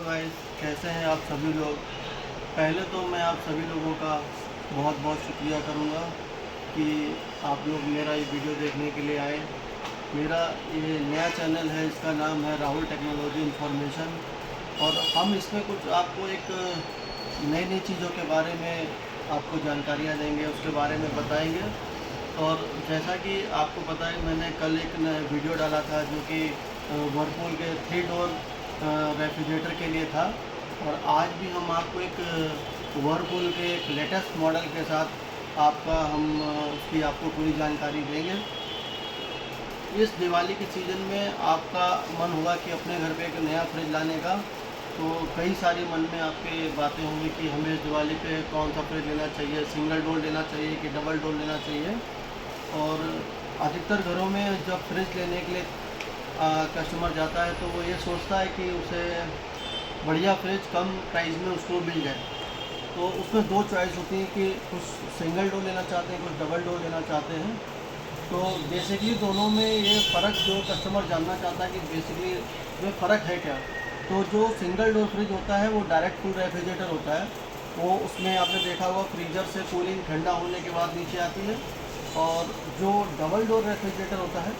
Guys, कैसे हैं आप सभी लोग। पहले तो मैं आप सभी लोगों का बहुत बहुत शुक्रिया करूंगा कि आप लोग मेरा ये वीडियो देखने के लिए आए। मेरा ये नया चैनल है, इसका नाम है राहुल टेक्नोलॉजी इन्फॉर्मेशन। और हम इसमें कुछ आपको एक नई नई चीज़ों के बारे में आपको जानकारियाँ देंगे, उसके बारे में बताएंगे। और जैसा कि आपको पता है, मैंने कल एक वीडियो डाला था जो कि वर्लपूल के 3 डोर रेफ्रिजरेटर के लिए था। और आज भी हम आपको एक वर्लपूल के एक लेटेस्ट मॉडल के साथ उसकी आपको पूरी जानकारी देंगे। इस दिवाली के सीज़न में आपका मन होगा कि अपने घर पे एक नया फ्रिज लाने का, तो कई सारी मन में आपके बातें होंगी कि हमें इस दिवाली पे कौन सा फ्रिज लेना चाहिए, सिंगल डोर लेना चाहिए कि डबल डोर लेना चाहिए। और अधिकतर घरों में जब फ्रिज लेने के लिए कस्टमर जाता है तो वो ये सोचता है कि उसे बढ़िया फ्रिज कम प्राइस में उसको मिल जाए। तो उसमें दो चॉइस होती है कि कुछ सिंगल डोर लेना चाहते हैं, कुछ डबल डोर लेना चाहते हैं। तो बेसिकली दोनों में ये फ़र्क जो कस्टमर जानना चाहता है कि बेसिकली ये फ़र्क है क्या। तो जो सिंगल डोर फ्रिज होता है वो डायरेक्ट कूल रेफ्रिजरेटर होता है। वो उसमें आपने देखा होगा फ्रीज़र से कूलिंग ठंडा होने के बाद नीचे आती है। और जो डबल डोर रेफ्रिजरेटर होता है,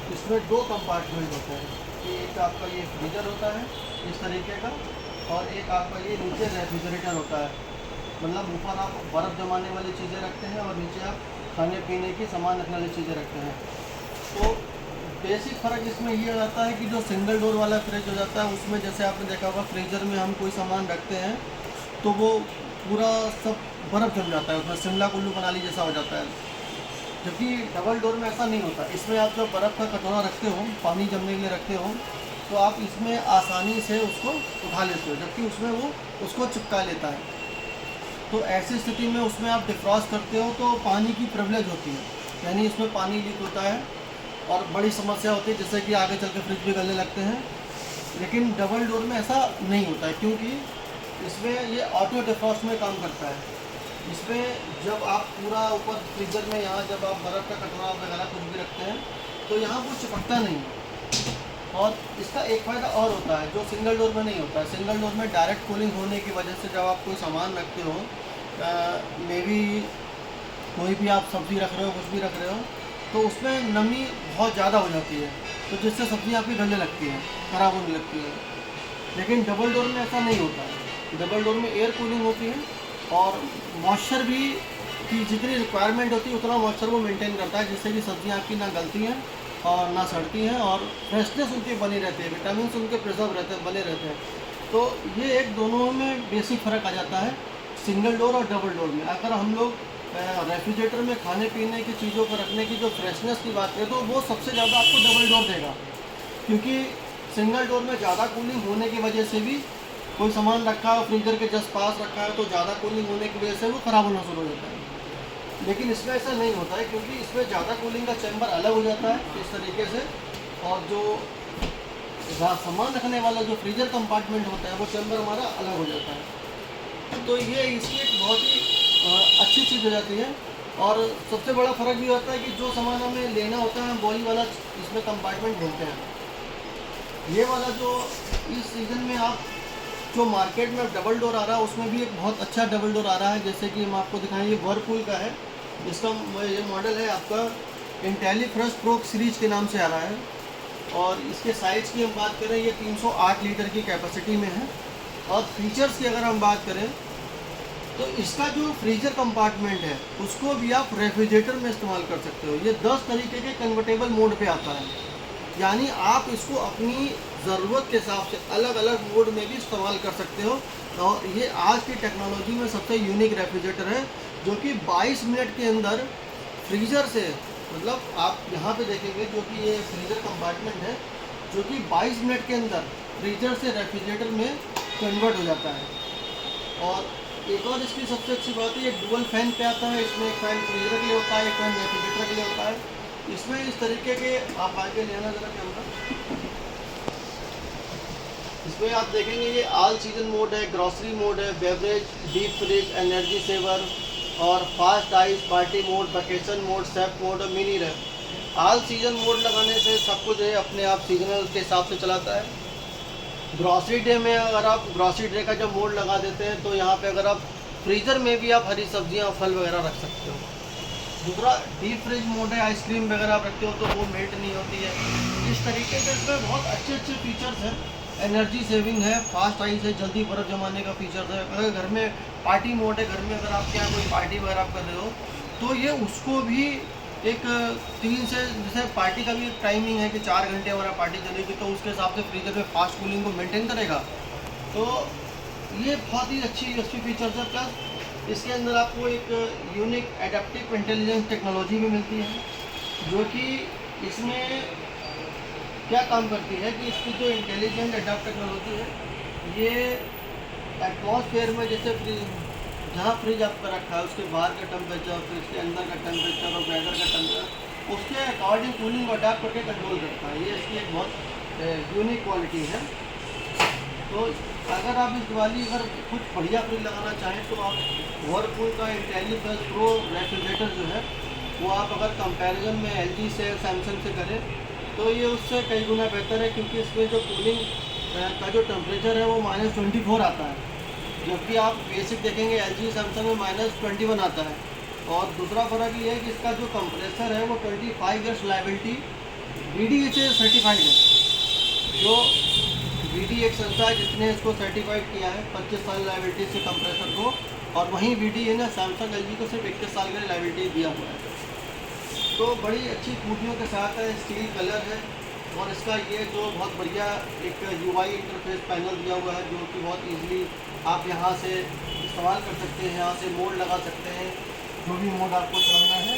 इसमें दो कंपार्टमेंट होते हैं कि एक आपका ये फ्रीज़र होता है इस तरीके का, और एक आपका ये नीचे रेफ्रिजरेटर होता है। मतलब ऊपर आप बर्फ़ जमाने वाली चीज़ें रखते हैं और नीचे आप खाने पीने की सामान रखने वाली चीज़ें रखते हैं। तो बेसिक फ़र्क इसमें ये हो जाता है कि जो सिंगल डोर वाला फ्रिज हो जाता है उसमें जैसे आपने देखा होगा फ्रीज़र में हम कोई सामान रखते हैं तो वो पूरा सब बर्फ़ जम जाता है, उसमें शिमला कुल्लू मनाली जैसा हो जाता है। जबकि डबल डोर में ऐसा नहीं होता। इसमें आप जब बर्फ़ का कटोरा रखते हो, पानी जमने के लिए रखते हो, तो आप इसमें आसानी से उसको उठा लेते हो, जबकि उसमें वो उसको चिपका लेता है। तो ऐसी स्थिति में उसमें आप डिफ्रॉस्ट करते हो तो पानी की प्रिविलेज होती है, यानी इसमें पानी लीक होता है और बड़ी समस्या होती है, जिससे कि आगे चल के फ्रिज भी गलने लगते हैं। लेकिन डबल डोर में ऐसा नहीं होता है, क्योंकि इसमें ये ऑटो डिफ्रॉस्ट में काम करता है। इसमें जब आप पूरा ऊपर फ्रीजर में यहाँ जब आप बर्फ़ का कटोरा वगैरह कुछ भी रखते हैं तो यहाँ वो चिपकता नहीं है। और इसका एक फ़ायदा और होता है जो सिंगल डोर में नहीं होता है। सिंगल डोर में डायरेक्ट कूलिंग होने की वजह से जब आप कोई सामान रखते हो, मे बी कोई भी आप सब्ज़ी रख रहे हो, कुछ भी रख रहे हो, तो उसमें नमी बहुत ज़्यादा हो जाती है, तो जिससे सब्ज़ी आपकी गलने लगती है, ख़राब होने लगती है। लेकिन डबल डोर में ऐसा नहीं होता है। डबल डोर में एयर कूलिंग होती है और मॉइस्चर भी की जितनी रिक्वायरमेंट होती है उतना मॉइस्चर वो मेंटेन करता है, जिससे कि सब्ज़ियाँ आपकी ना गलती हैं और ना सड़ती हैं, और फ्रेशनेस उनकी बनी रहती है, विटामिन उनके प्रिजर्व रहते हैं, बने रहते हैं। तो ये एक दोनों में बेसिक फ़र्क आ जाता है सिंगल डोर और डबल डोर में। अगर हम लोग रेफ्रिजरेटर में खाने पीने की चीज़ों को रखने की जो फ्रेशनेस की बात करें तो वो सबसे ज़्यादा आपको डबल डोर देगा, क्योंकि सिंगल डोर में ज़्यादा कूलिंग होने की वजह से भी कोई सामान रखा है फ्रीजर के जस्ट पास रखा है तो ज़्यादा कूलिंग होने की वजह से वो ख़राब होना शुरू हो जाता है। लेकिन इसमें ऐसा नहीं होता है, क्योंकि इसमें ज़्यादा कूलिंग का चैम्बर अलग हो जाता है इस तरीके से, और जो सामान रखने वाला जो फ्रीजर कंपार्टमेंट होता है वो चैम्बर हमारा अलग हो जाता है। तो ये इसकी एक बहुत ही अच्छी चीज़ हो जाती है। और सबसे बड़ा फ़र्क भी होता है कि जो सामान हमें लेना होता है हम वही वाला इसमें कंपार्टमेंट ढूंढते हैं। ये वाला जो इस सीज़न में आप जो मार्केट में डबल डोर आ रहा है उसमें भी एक बहुत अच्छा डबल डोर आ रहा है, जैसे कि हम आपको दिखाएं, ये वर्लपूल का है। इसका ये मॉडल है आपका इंटेलीफ्रेश प्रो सीरीज के नाम से आ रहा है। और इसके साइज़ की हम बात करें, ये 308 लीटर की कैपेसिटी में है। और फीचर्स की अगर हम बात करें तो इसका जो फ्रीजर कंपार्टमेंट है उसको भी आप रेफ्रिजरेटर में इस्तेमाल कर सकते हो। ये 10 तरीके के कन्वर्टेबल मोड पे आता है, यानी आप इसको अपनी ज़रूरत के हिसाब से अलग अलग मोड में भी इस्तेमाल कर सकते हो। और ये आज की टेक्नोलॉजी में सबसे यूनिक रेफ्रिजरेटर है, जो कि 22 मिनट के अंदर फ्रीज़र से, मतलब आप यहाँ पे देखेंगे जो कि ये फ्रीज़र कंपार्टमेंट है जो कि 22 मिनट के अंदर फ्रीज़र से रेफ्रिजरेटर में कन्वर्ट हो जाता है। और एक और इसकी सबसे अच्छी बात है, ये डुअल फैन पे आता है। इसमें एक फ़ैन फ्रीज़र के लिए होता है, एक फ़ैन रेफ्रिजरेटर के लिए होता है। इसमें इस तरीके के आप आगे लेना ज़रा कैमरा, इसमें आप देखेंगे ये ऑल सीजन मोड है, ग्रॉसरी मोड है, beverage, deep fridge, energy saver, और fast ice, party mode, vacation mode, safe mode और mini wrap. All season mode लगाने से सब कुछ है अपने आप सीजनल के हिसाब से चलाता है। ग्रॉसरी डे में अगर आप ग्रॉसरी डे का जब मोड लगा देते हैं तो यहाँ पे अगर आप फ्रीज़र में भी आप हरी सब्जियाँ फल वगैरह रख सकते हो। दूसरा डीप फ्रिज मोड है, आइसक्रीम वगैरह आप रखते हो तो वो मेल्ट नहीं होती है। इस तरीके से इसमें बहुत अच्छे अच्छे फीचर्स हैं। एनर्जी सेविंग है, फास्ट आइस है, जल्दी बर्फ़ जमाने का फीचर्स है। अगर घर में पार्टी मोड है, घर में अगर आपके यहाँ कोई पार्टी वगैरह आप कर रहे हो तो ये उसको भी एक 3 से जैसे पार्टी का भी एक टाइमिंग है कि 4 घंटे हमारा पार्टी चलेगी तो उसके हिसाब से फ्रीजर में फास्ट कूलिंग को मेंटेन करेगा। तो ये बहुत ही अच्छी फीचर्स है। प्लस इसके अंदर आपको एक यूनिक एडेप्टिव इंटेलिजेंस टेक्नोलॉजी भी मिलती है, जो कि इसमें क्या काम करती है कि इसकी जो इंटेलिजेंट एडाप्ट टेक्नोलॉजी है ये एटमॉस्फेयर में जैसे जहाँ फ्रिज आपका रखा है उसके बाहर का टेम्परेचर, फ्रिज के अंदर का टेम्परेचर और वेदर का टेम्परेचर उसके अकॉर्डिंग कूलिंग को अडाप्ट करके कंट्रोल करता है। ये इसकी एक बहुत यूनिक क्वालिटी है। तो अगर आप इस दिवाली अगर कुछ बढ़िया फ्रिज लगाना चाहें तो आप वर्लपूल का इंटेलीप्लस प्रो रेफ्रिजरेटर जो है वो आप अगर कंपैरिजन में एलजी से सैमसंग से करें तो ये उससे कई गुना बेहतर है, क्योंकि इसमें जो कूलिंग का जो टेम्परेचर है वो -24 आता है, जबकि आप बेसिक देखेंगे एलजी सैमसंग में -21 आता है। और दूसरा फ़र्क ये है कि इसका जो कंप्रेसर है वो 25 ईयर्स लाइबिलिटी VDA से सर्टिफाइड है। जो VDA एक संस्था है जिसने इसको सर्टिफाइड किया है 25 साल लाइबिलिटी से कंप्रेसर को, और वहीं VDA ने सैमसंग एलजी को सिर्फ 21 साल की लाइबिलिटी दिया हुआ है। तो बड़ी अच्छी खूबियों के साथ है, स्टील कलर है और इसका ये जो बहुत बढ़िया एक UI इंटरफेस पैनल दिया हुआ है जो कि बहुत इजीली आप यहाँ से इस्तेमाल कर सकते हैं, यहाँ से मोड लगा सकते हैं जो भी मोड आपको चलाना है।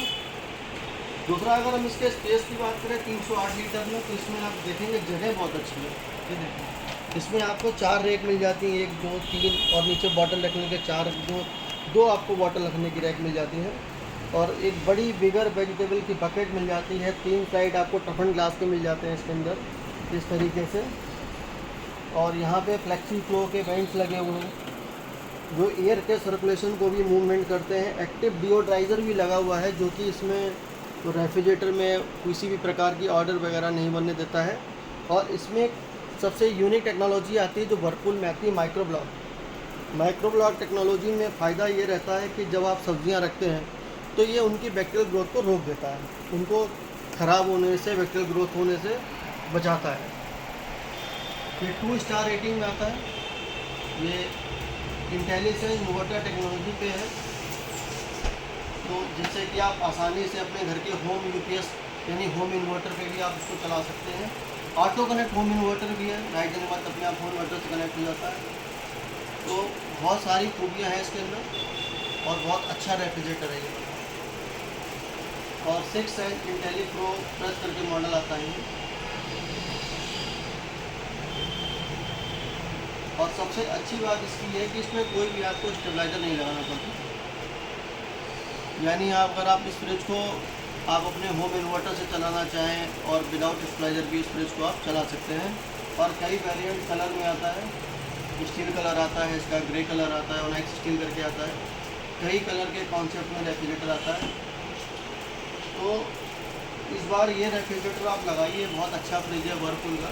दूसरा अगर हम इसके स्पेस की बात करें 308 लीटर में, तो इसमें आप देखेंगे जगह बहुत अच्छी है। ये देखें, इसमें आपको 4 रैक मिल जाती हैं, 1 2 3 और नीचे बॉटल रखने के 4 दो आपको बॉटल रखने की रैक मिल जाती है, और एक बड़ी बिगर वेजिटेबल की बकेट मिल जाती है। 3 साइड आपको टफन ग्लास के मिल जाते हैं इसके अंदर इस तरीके से, और यहाँ पे फ्लेक्सी फ्लो के वेंट्स लगे हुए हैं जो एयर के सर्कुलेशन को भी मूवमेंट करते हैं। एक्टिव डिओड्राइज़र भी लगा हुआ है जो कि इसमें तो रेफ्रिजरेटर में किसी भी प्रकार की ऑर्डर वगैरह नहीं बनने देता है। और इसमें सबसे यूनिक टेक्नोलॉजी आती है जो वर्लपूल में आती है, माइक्रो ब्लॉक टेक्नोलॉजी में फ़ायदा ये रहता है कि जब आप सब्जियां रखते हैं तो ये उनकी बैक्टीरियल ग्रोथ को रोक देता है, उनको ख़राब होने से, बैक्टीरियल ग्रोथ होने से बचाता है। ये 2 स्टार रेटिंग में आता है। ये इंटेलिजेंस इन्वर्टर टेक्नोलॉजी पे है, तो जिससे कि आप आसानी से अपने घर के होम UPS यानी होम इन्वर्टर पे भी आप इसको चला सकते हैं। ऑटो कनेक्ट होम इन्वर्टर भी है, लाइट देने के बाद अपने आप होम इन्वर्टर से कनेक्ट हो जाता है। तो बहुत सारी खूबियाँ हैं इसके अंदर और बहुत अच्छा रेफ्रिजरेटर है ये। और 6 इंटेलीप्रो प्लस करके मॉडल आता है ये। और सबसे अच्छी बात इसकी है कि इसमें कोई भी आपको स्टेबलाइज़र नहीं लगाना पड़ता, यानी अगर आप इस फ्रिज को आप अपने होम इन्वर्टर से चलाना चाहें और विदाउट स्टेबलाइज़र भी इस फ्रिज को आप चला सकते हैं। और कई वेरिएंट कलर में आता है, स्टील कलर आता है, इसका ग्रे कलर आता है, ऑनाइक्स स्टील करके आता है, कई कलर के कॉन्सेप्ट में रेफ्रिजरेटर आता है। तो इस बार ये रेफ्रिजरेटर आप लगाइए, बहुत अच्छा फ्रिज है वर्लपूल का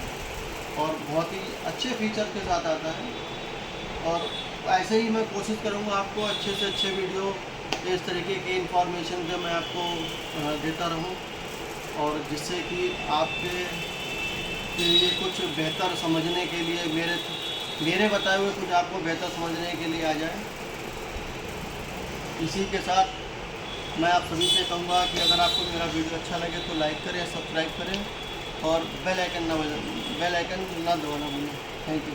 और बहुत ही अच्छे फीचर के साथ आता है। और ऐसे ही मैं कोशिश करूँगा आपको अच्छे से अच्छे वीडियो इस तरीके के इंफॉर्मेशन के मैं आपको देता रहूँ, और जिससे कि आपके लिए कुछ बेहतर समझने के लिए मेरे बताए हुए कुछ आपको बेहतर समझने के लिए आ जाए। इसी के साथ मैं आप सभी से कहूँगा कि अगर आपको मेरा वीडियो अच्छा लगे तो लाइक करें, सब्सक्राइब करें और बेल आइकन ना दबाना भूलें। Thank you.